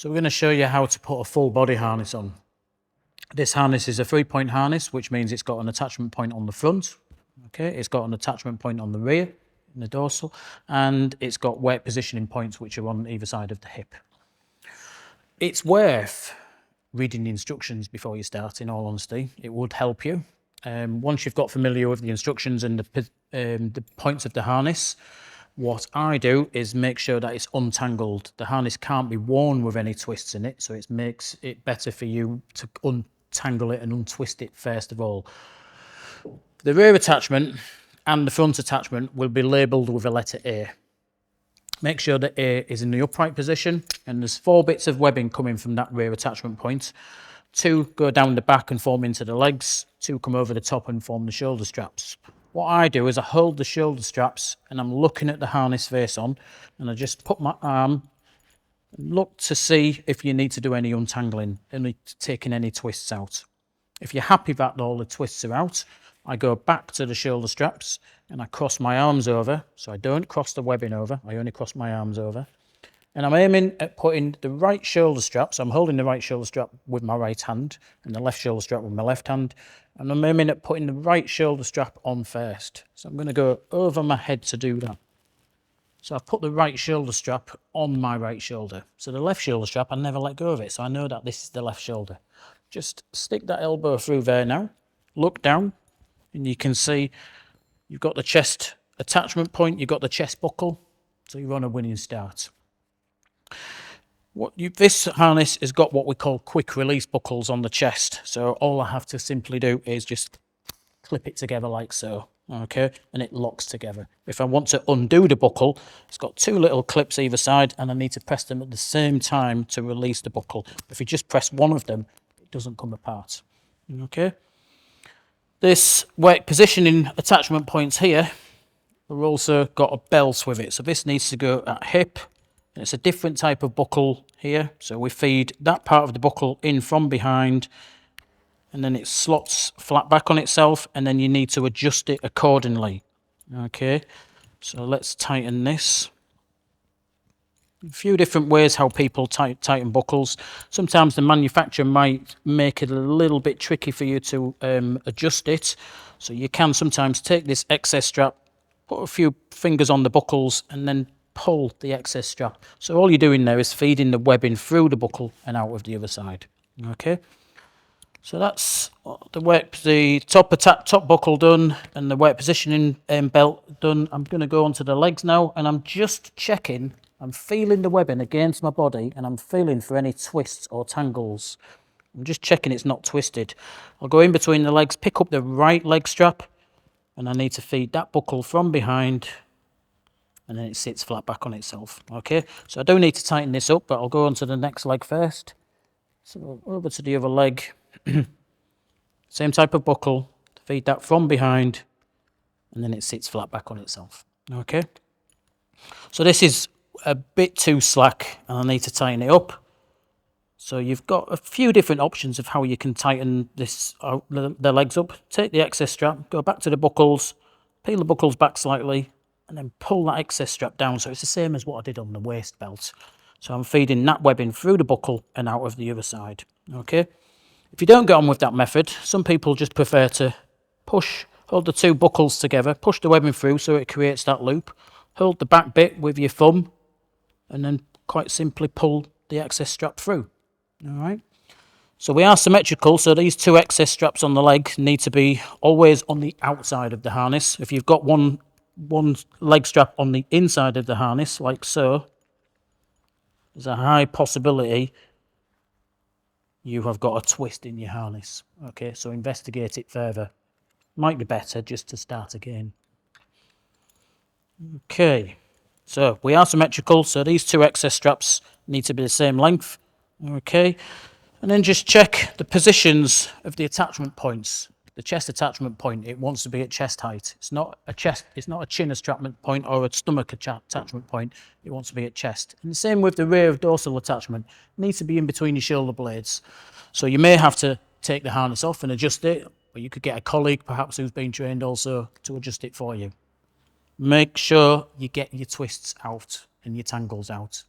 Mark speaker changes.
Speaker 1: So we're going to show you how to put a full body harness on. This harness is a 3-point harness, which means it's got an attachment point on the front. Okay, it's got an attachment point on the rear, in the dorsal, and it's got weight positioning points which are on either side of the hip. It's worth reading the instructions before you start, in all honesty. It would help you. Once you've got familiar with the instructions and the points of the harness, what I do is make sure that it's untangled. The harness can't be worn with any twists in it, so it makes it better for you to untangle it and untwist it first of all. The rear attachment and the front attachment will be labelled with a letter A. Make sure that A is in the upright position, and there's 4 bits of webbing coming from that rear attachment point. 2 go down the back and form into the legs, 2 come over the top and form the shoulder straps. What I do is I hold the shoulder straps and I'm looking at the harness face on, and I just put my arm and look to see if you need to do any untangling, any taking any twists out. If you're happy that all the twists are out, I go back to the shoulder straps and I cross my arms over, so I don't cross the webbing over, I only cross my arms over. And I'm aiming at putting the right shoulder strap, so I'm holding the right shoulder strap with my right hand and the left shoulder strap with my left hand. And I'm aiming at putting the right shoulder strap on first. So I'm going to go over my head to do that. So I've put the right shoulder strap on my right shoulder. So the left shoulder strap, I never let go of it. So I know that this is the left shoulder. Just stick that elbow through there now. Look down and you can see you've got the chest attachment point, you've got the chest buckle. So you're on a winning start. This harness has got what we call quick release buckles on the chest. So all I have to simply do is just clip it together like so, okay? And it locks together. If I want to undo the buckle, it's got 2 little clips either side and I need to press them at the same time to release the buckle. If you just press one of them, it doesn't come apart, okay? This weight positioning attachment points here, we've also got a belt with it. So this needs to go at hip. And it's a different type of buckle here. So we feed that part of the buckle in from behind and then it slots flat back on itself, and then you need to adjust it accordingly. Okay, so let's tighten this. A few different ways how people tighten buckles. Sometimes the manufacturer might make it a little bit tricky for you to adjust it. So you can sometimes take this excess strap, put a few fingers on the buckles and then pull the excess strap. So all you're doing there is feeding the webbing through the buckle and out of the other side. Okay, so that's the top buckle done and the weight positioning belt done. I'm going to go onto the legs now, and I'm just checking. I'm feeling the webbing against my body and I'm feeling for any twists or tangles. I'm just checking it's not twisted. I'll go in between the legs, pick up the right leg strap, and I need to feed that buckle from behind, and then it sits flat back on itself. Okay, so I do need to tighten this up, but I'll go on to the next leg first. So over to the other leg. Same type of buckle, feed that from behind, and then it sits flat back on itself. Okay, so this is a bit too slack and I need to tighten it up. So you've got a few different options of how you can tighten this the legs up. Take the excess strap, go back to the buckles, peel the buckles back slightly, and then pull that excess strap down. So it's the same as what I did on the waist belt. So I'm feeding that webbing through the buckle and out of the other side. Okay, if you don't get on with that method, some people just prefer to hold the 2 buckles together, push the webbing through so it creates that loop, hold the back bit with your thumb, and then quite simply pull the excess strap through. All right, so we are symmetrical, so these 2 excess straps on the leg need to be always on the outside of the harness. If you've got one leg strap on the inside of the harness, like so, there's a high possibility you have got a twist in your harness. Okay, so investigate it further. Might be better just to start again. Okay, so we are symmetrical, so these 2 excess straps need to be the same length. Okay, and then just check the positions of the attachment points. The chest attachment point, it wants to be at chest height. It's not a chin attachment point or a stomach attachment point. It wants to be at chest. And the same with the rear of dorsal attachment. It needs to be in between your shoulder blades. So you may have to take the harness off and adjust it, or you could get a colleague perhaps who's been trained also to adjust it for you. Make sure you get your twists out and your tangles out.